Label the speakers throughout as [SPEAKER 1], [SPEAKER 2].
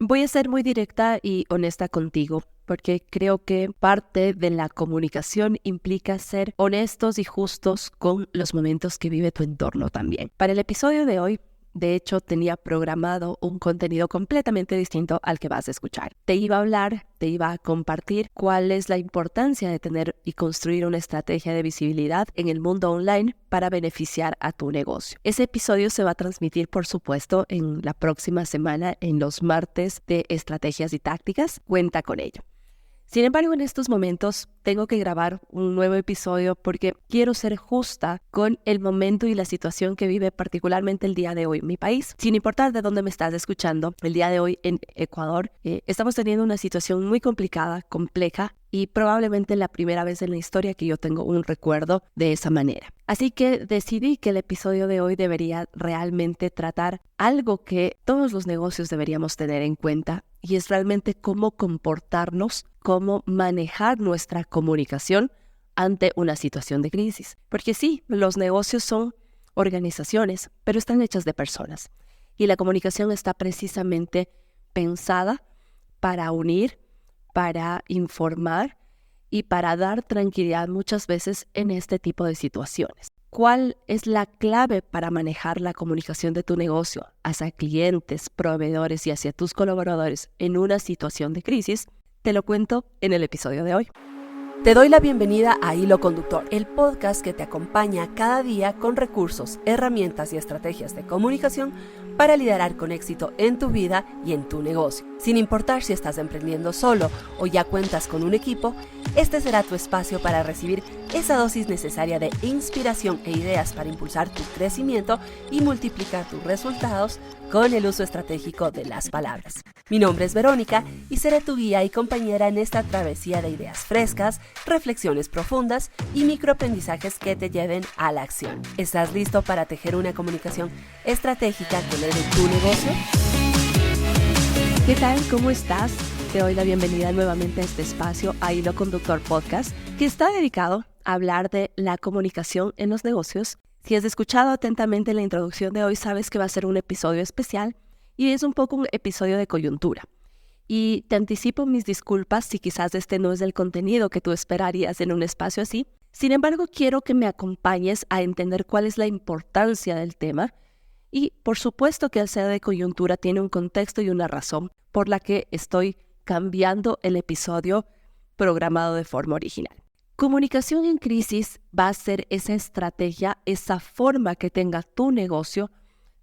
[SPEAKER 1] Voy a ser muy directa y honesta contigo, porque creo que parte de la comunicación implica ser honestos y justos con los momentos que vive tu entorno también. Para el episodio de hoy, de hecho, tenía programado un contenido completamente distinto al que vas a escuchar. Te iba a hablar, te iba a compartir cuál es la importancia de tener y construir una estrategia de visibilidad en el mundo online para beneficiar a tu negocio. Ese episodio se va a transmitir, por supuesto, en la próxima semana, en los martes de estrategias y tácticas. Cuenta con ello. Sin embargo, en estos momentos tengo que grabar un nuevo episodio porque quiero ser justa con el momento y la situación que vive particularmente el día de hoy mi país. Sin importar de dónde me estás escuchando, el día de hoy en Ecuador estamos teniendo una situación muy complicada, compleja y probablemente la primera vez en la historia que yo tengo un recuerdo de esa manera. Así que decidí que el episodio de hoy debería realmente tratar algo que todos los negocios deberíamos tener en cuenta y es realmente cómo comportarnos, cómo manejar nuestra comunicación ante una situación de crisis. Porque sí, los negocios son organizaciones, pero están hechas de personas. Y la comunicación está precisamente pensada para unir, para informar y para dar tranquilidad muchas veces en este tipo de situaciones. ¿Cuál es la clave para manejar la comunicación de tu negocio hacia clientes, proveedores y hacia tus colaboradores en una situación de crisis? Te lo cuento en el episodio de hoy.
[SPEAKER 2] Te doy la bienvenida a Hilo Conductor, el podcast que te acompaña cada día con recursos, herramientas y estrategias de comunicación para liderar con éxito en tu vida y en tu negocio. Sin importar si estás emprendiendo solo o ya cuentas con un equipo, este será tu espacio para recibir esa dosis necesaria de inspiración e ideas para impulsar tu crecimiento y multiplicar tus resultados con el uso estratégico de las palabras. Mi nombre es Verónica y seré tu guía y compañera en esta travesía de ideas frescas, reflexiones profundas y microaprendizajes que te lleven a la acción. ¿Estás listo para tejer una comunicación estratégica que eleve tu negocio?
[SPEAKER 1] ¿Qué tal? ¿Cómo estás? Te doy la bienvenida nuevamente a este espacio, a Hilo Conductor Podcast, que está dedicado a hablar de la comunicación en los negocios. Si has escuchado atentamente la introducción de hoy, sabes que va a ser un episodio especial y es un poco un episodio de coyuntura. Y te anticipo mis disculpas si quizás este no es el contenido que tú esperarías en un espacio así. Sin embargo, quiero que me acompañes a entender cuál es la importancia del tema. Y por supuesto que al ser de coyuntura tiene un contexto y una razón por la que estoy cambiando el episodio programado de forma original. Comunicación en crisis va a ser esa estrategia, esa forma que tenga tu negocio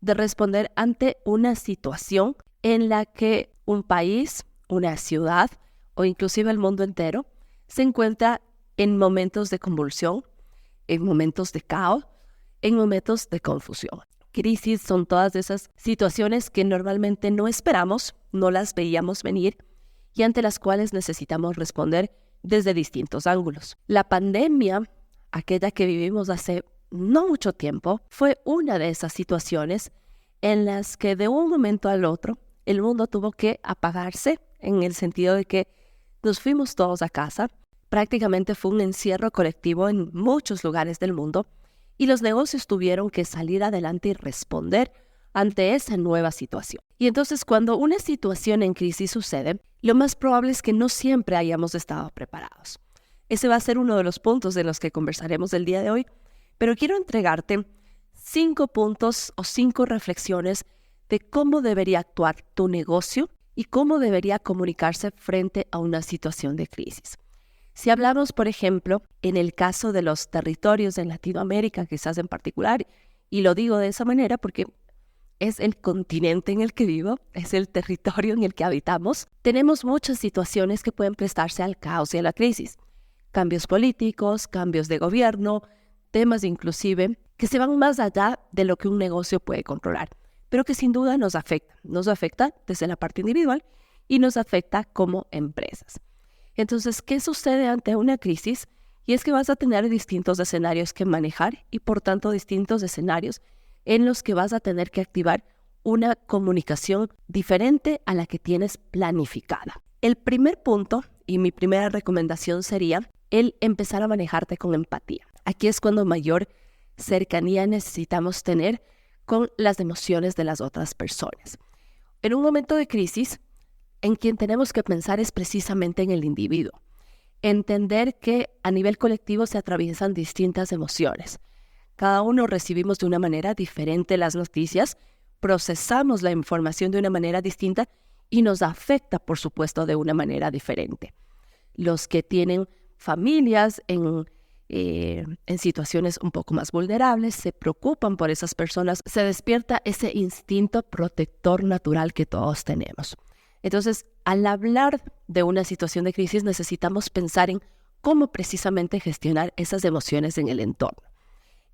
[SPEAKER 1] de responder ante una situación en la que un país, una ciudad o inclusive el mundo entero se encuentra en momentos de convulsión, en momentos de caos, en momentos de confusión. Crisis son todas esas situaciones que normalmente no esperamos, no las veíamos venir y ante las cuales necesitamos responder desde distintos ángulos. La pandemia, aquella que vivimos hace no mucho tiempo, fue una de esas situaciones en las que de un momento al otro el mundo tuvo que apagarse en el sentido de que nos fuimos todos a casa. Prácticamente fue un encierro colectivo en muchos lugares del mundo y los negocios tuvieron que salir adelante y responder ante esa nueva situación. Y entonces cuando una situación en crisis sucede, lo más probable es que no siempre hayamos estado preparados. Ese va a ser uno de los puntos de los que conversaremos el día de hoy, pero quiero entregarte 5 puntos o 5 reflexiones de cómo debería actuar tu negocio y cómo debería comunicarse frente a una situación de crisis. Si hablamos, por ejemplo, en el caso de los territorios en Latinoamérica, quizás en particular, y lo digo de esa manera porque es el continente en el que vivo, es el territorio en el que habitamos, tenemos muchas situaciones que pueden prestarse al caos y a la crisis. Cambios políticos, cambios de gobierno, temas inclusive que se van más allá de lo que un negocio puede controlar, pero que sin duda nos afecta. Nos afecta desde la parte individual y nos afecta como empresas. Entonces, ¿qué sucede ante una crisis? Y es que vas a tener distintos escenarios que manejar y por tanto distintos escenarios en los que vas a tener que activar una comunicación diferente a la que tienes planificada. El primer punto y mi primera recomendación sería el empezar a manejarte con empatía. Aquí es cuando mayor cercanía necesitamos tener con las emociones de las otras personas. En un momento de crisis, en quien tenemos que pensar es precisamente en el individuo. Entender que a nivel colectivo se atraviesan distintas emociones. Cada uno recibimos de una manera diferente las noticias, procesamos la información de una manera distinta y nos afecta, por supuesto, de una manera diferente. Los que tienen familias en situaciones un poco más vulnerables se preocupan por esas personas, se despierta ese instinto protector natural que todos tenemos. Entonces, al hablar de una situación de crisis, necesitamos pensar en cómo precisamente gestionar esas emociones en el entorno.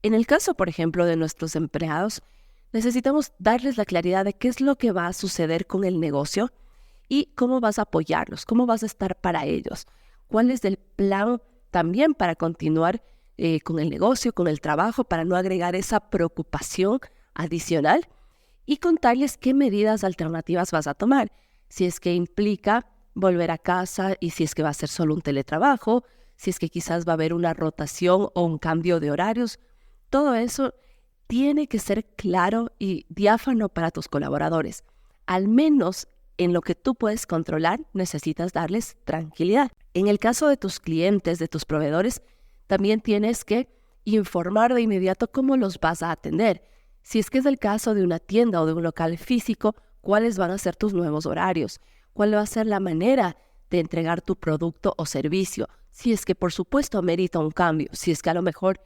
[SPEAKER 1] En el caso, por ejemplo, de nuestros empleados, necesitamos darles la claridad de qué es lo que va a suceder con el negocio y cómo vas a apoyarlos, cómo vas a estar para ellos, cuál es el plan también para continuar con el negocio, con el trabajo, para no agregar esa preocupación adicional y contarles qué medidas alternativas vas a tomar. Si es que implica volver a casa y si es que va a ser solo un teletrabajo, si es que quizás va a haber una rotación o un cambio de horarios, todo eso tiene que ser claro y diáfano para tus colaboradores. Al menos en lo que tú puedes controlar, necesitas darles tranquilidad. En el caso de tus clientes, de tus proveedores, también tienes que informar de inmediato cómo los vas a atender. Si es que es el caso de una tienda o de un local físico, cuáles van a ser tus nuevos horarios, cuál va a ser la manera de entregar tu producto o servicio, si es que por supuesto amerita un cambio, si es que a lo mejor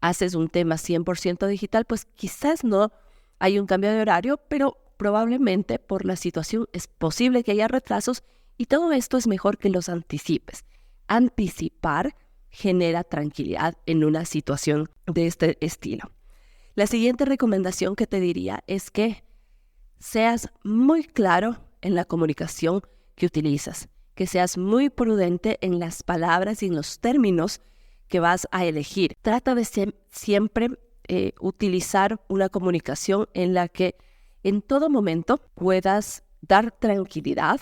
[SPEAKER 1] haces un tema 100% digital, pues quizás no hay un cambio de horario, pero probablemente por la situación es posible que haya retrasos y todo esto es mejor que los anticipes. Anticipar genera tranquilidad en una situación de este estilo. La siguiente recomendación que te diría es que seas muy claro en la comunicación que utilizas, que seas muy prudente en las palabras y en los términos que vas a elegir. Trata de siempre utilizar una comunicación en la que en todo momento puedas dar tranquilidad,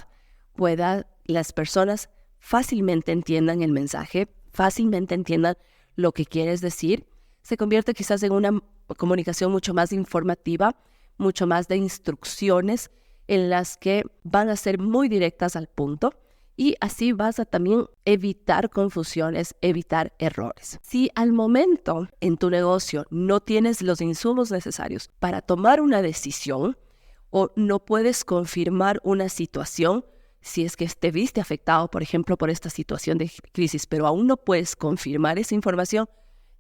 [SPEAKER 1] las personas fácilmente entiendan el mensaje, fácilmente entiendan lo que quieres decir. Se convierte quizás en una comunicación mucho más informativa, mucho más de instrucciones en las que van a ser muy directas al punto y así vas a también evitar confusiones, evitar errores. Si al momento en tu negocio no tienes los insumos necesarios para tomar una decisión o no puedes confirmar una situación, si es que te viste afectado, por ejemplo, por esta situación de crisis, pero aún no puedes confirmar esa información,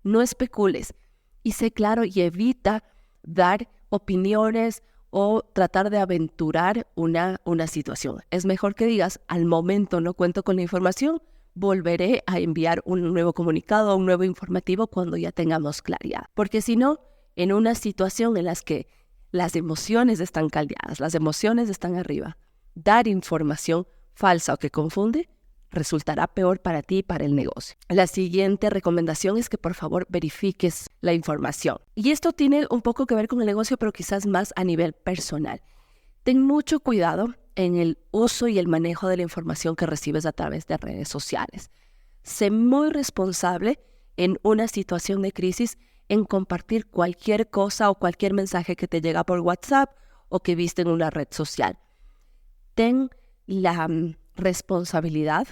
[SPEAKER 1] no especules y sé claro y evita dar opiniones o tratar de aventurar una situación. Es mejor que digas, al momento no cuento con la información, volveré a enviar un nuevo comunicado o un nuevo informativo cuando ya tengamos claridad. Porque si no, en una situación en la que las emociones están caldeadas, las emociones están arriba, dar información falsa o que confunde resultará peor para ti y para el negocio. La siguiente recomendación es que por favor verifiques la información. Y esto tiene un poco que ver con el negocio, pero quizás más a nivel personal. Ten mucho cuidado en el uso y el manejo de la información que recibes a través de redes sociales. Sé muy responsable en una situación de crisis en compartir cualquier cosa o cualquier mensaje que te llega por WhatsApp o que viste en una red social. Ten la responsabilidad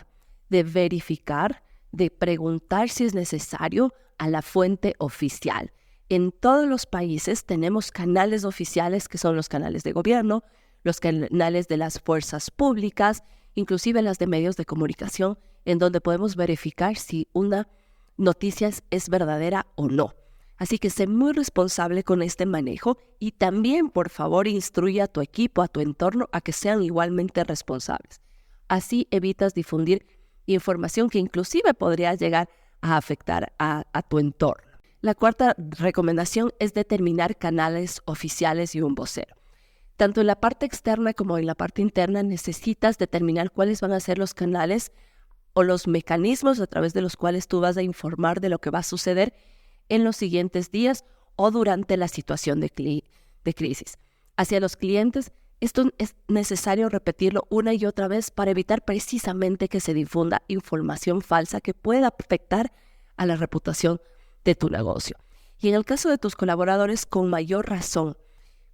[SPEAKER 1] de verificar, de preguntar si es necesario a la fuente oficial. En todos los países tenemos canales oficiales que son los canales de gobierno, los canales de las fuerzas públicas, inclusive las de medios de comunicación, en donde podemos verificar si una noticia es verdadera o no. Así que sé muy responsable con este manejo y también, por favor, instruye a tu equipo, a tu entorno, a que sean igualmente responsables. Así evitas difundir información que inclusive podría llegar a afectar a tu entorno. La cuarta recomendación es determinar canales oficiales y un vocero. Tanto en la parte externa como en la parte interna necesitas determinar cuáles van a ser los canales o los mecanismos a través de los cuales tú vas a informar de lo que va a suceder en los siguientes días o durante la situación de crisis. Hacia los clientes, esto es necesario repetirlo una y otra vez para evitar precisamente que se difunda información falsa que pueda afectar a la reputación de tu negocio. Y en el caso de tus colaboradores, con mayor razón,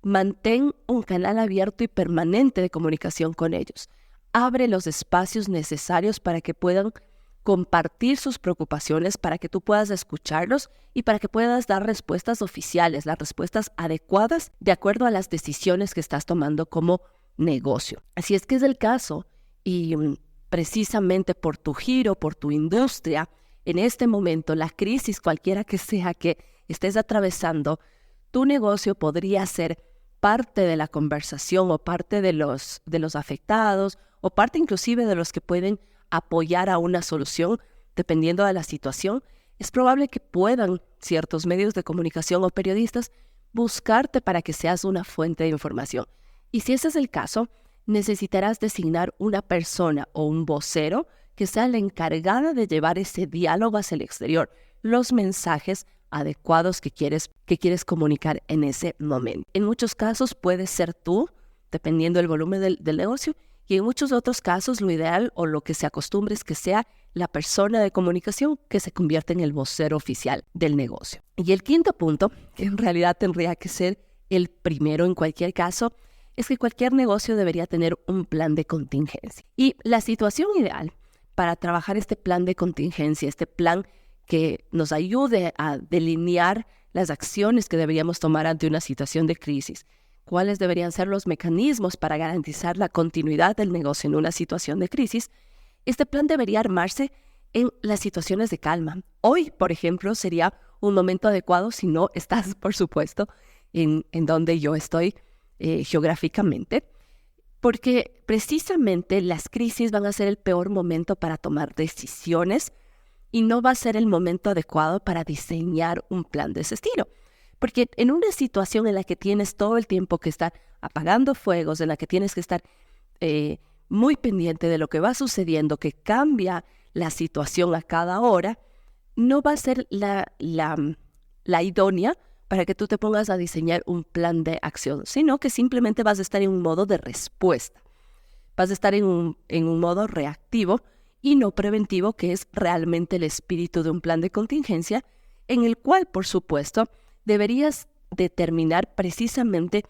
[SPEAKER 1] mantén un canal abierto y permanente de comunicación con ellos. abre los espacios necesarios para que puedan compartir sus preocupaciones, para que tú puedas escucharlos y para que puedas dar respuestas oficiales, las respuestas adecuadas de acuerdo a las decisiones que estás tomando como negocio. Así es que es el caso y precisamente por tu giro, por tu industria, en este momento, la crisis cualquiera que sea que estés atravesando, tu negocio podría ser parte de la conversación o parte de los afectados o parte inclusive de los que pueden apoyar a una solución dependiendo de la situación. Es probable que puedan ciertos medios de comunicación o periodistas buscarte para que seas una fuente de información. Y si ese es el caso, necesitarás designar una persona o un vocero que sea la encargada de llevar ese diálogo hacia el exterior, los mensajes adecuados que quieres comunicar en ese momento. En muchos casos puede ser tú, dependiendo del volumen del negocio, y en muchos otros casos lo ideal o lo que se acostumbre es que sea la persona de comunicación que se convierta en el vocero oficial del negocio. Y el quinto punto, que en realidad tendría que ser el primero en cualquier caso, es que cualquier negocio debería tener un plan de contingencia. Y la situación ideal para trabajar este plan de contingencia, este plan que nos ayude a delinear las acciones que deberíamos tomar ante una situación de crisis, cuáles deberían ser los mecanismos para garantizar la continuidad del negocio en una situación de crisis, este plan debería armarse en las situaciones de calma. Hoy, por ejemplo, sería un momento adecuado si no estás, por supuesto, en donde yo estoy geográficamente, porque precisamente las crisis van a ser el peor momento para tomar decisiones y no va a ser el momento adecuado para diseñar un plan de ese estilo. Porque en una situación en la que tienes todo el tiempo que estar apagando fuegos, en la que tienes que estar muy pendiente de lo que va sucediendo, que cambia la situación a cada hora, no va a ser la idónea para que tú te pongas a diseñar un plan de acción, sino que simplemente vas a estar en un modo de respuesta. Vas a estar en un modo reactivo y no preventivo, que es realmente el espíritu de un plan de contingencia, en el cual, por supuesto, deberías determinar precisamente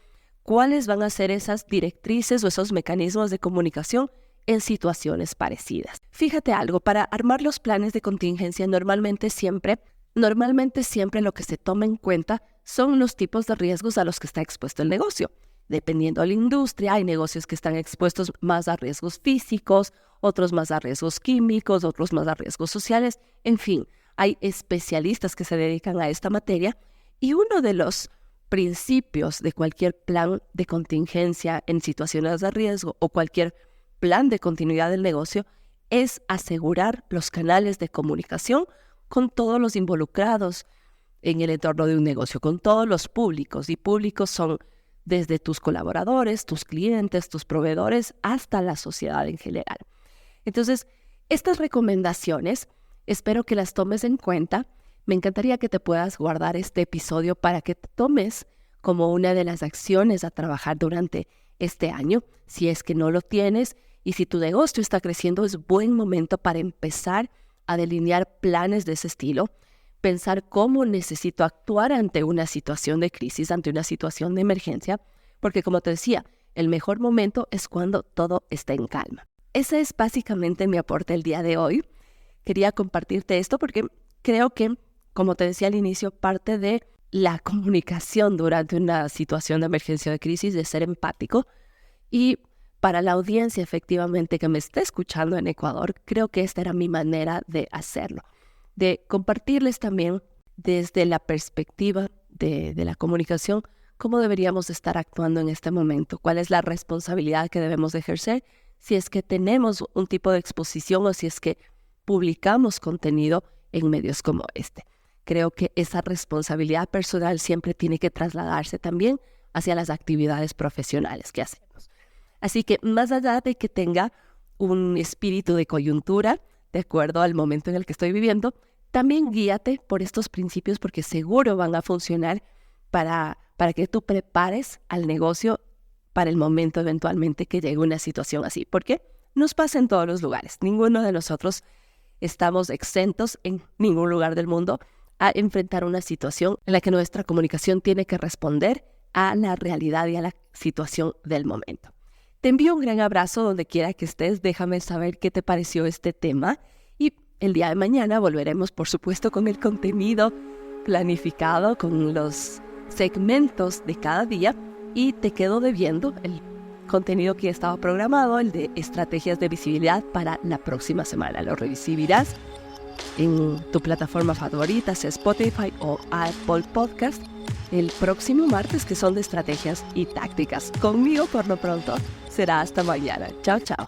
[SPEAKER 1] cuáles van a ser esas directrices o esos mecanismos de comunicación en situaciones parecidas. Fíjate algo, para armar los planes de contingencia normalmente siempre lo que se toma en cuenta son los tipos de riesgos a los que está expuesto el negocio. Dependiendo de la industria, hay negocios que están expuestos más a riesgos físicos, otros más a riesgos químicos, otros más a riesgos sociales. En fin, hay especialistas que se dedican a esta materia y uno de los principios de cualquier plan de contingencia en situaciones de riesgo o cualquier plan de continuidad del negocio es asegurar los canales de comunicación con todos los involucrados en el entorno de un negocio, con todos los públicos. Y públicos son desde tus colaboradores, tus clientes, tus proveedores, hasta la sociedad en general. Entonces, estas recomendaciones, espero que las tomes en cuenta. Me encantaría que te puedas guardar este episodio para que te tomes como una de las acciones a trabajar durante este año. Si es que no lo tienes y si tu negocio está creciendo, es buen momento para empezar a delinear planes de ese estilo, pensar cómo necesito actuar ante una situación de crisis, ante una situación de emergencia, porque como te decía, el mejor momento es cuando todo está en calma. Ese es básicamente mi aporte el día de hoy. Quería compartirte esto porque creo que, como te decía al inicio, parte de la comunicación durante una situación de emergencia o de crisis, de ser empático. Y para la audiencia efectivamente que me está escuchando en Ecuador, creo que esta era mi manera de hacerlo, de compartirles también desde la perspectiva de la comunicación cómo deberíamos estar actuando en este momento, cuál es la responsabilidad que debemos ejercer si es que tenemos un tipo de exposición o si es que publicamos contenido en medios como este. Creo que esa responsabilidad personal siempre tiene que trasladarse también hacia las actividades profesionales que hacemos. Así que más allá de que tenga un espíritu de coyuntura, de acuerdo al momento en el que estoy viviendo, también guíate por estos principios porque seguro van a funcionar para que tú prepares al negocio para el momento eventualmente que llegue una situación así. Porque nos pasa en todos los lugares. Ninguno de nosotros estamos exentos en ningún lugar del mundo a enfrentar una situación en la que nuestra comunicación tiene que responder a la realidad y a la situación del momento. Te envío un gran abrazo donde quiera que estés. Déjame saber qué te pareció este tema. Y el día de mañana volveremos, por supuesto, con el contenido planificado, con los segmentos de cada día. Y te quedo debiendo el contenido que estaba programado, el de estrategias de visibilidad para la próxima semana. Lo recibirás en tu plataforma favorita, sea Spotify o Apple Podcast, el próximo martes, que son de estrategias y tácticas. Conmigo por lo pronto será hasta mañana. Chao, chao.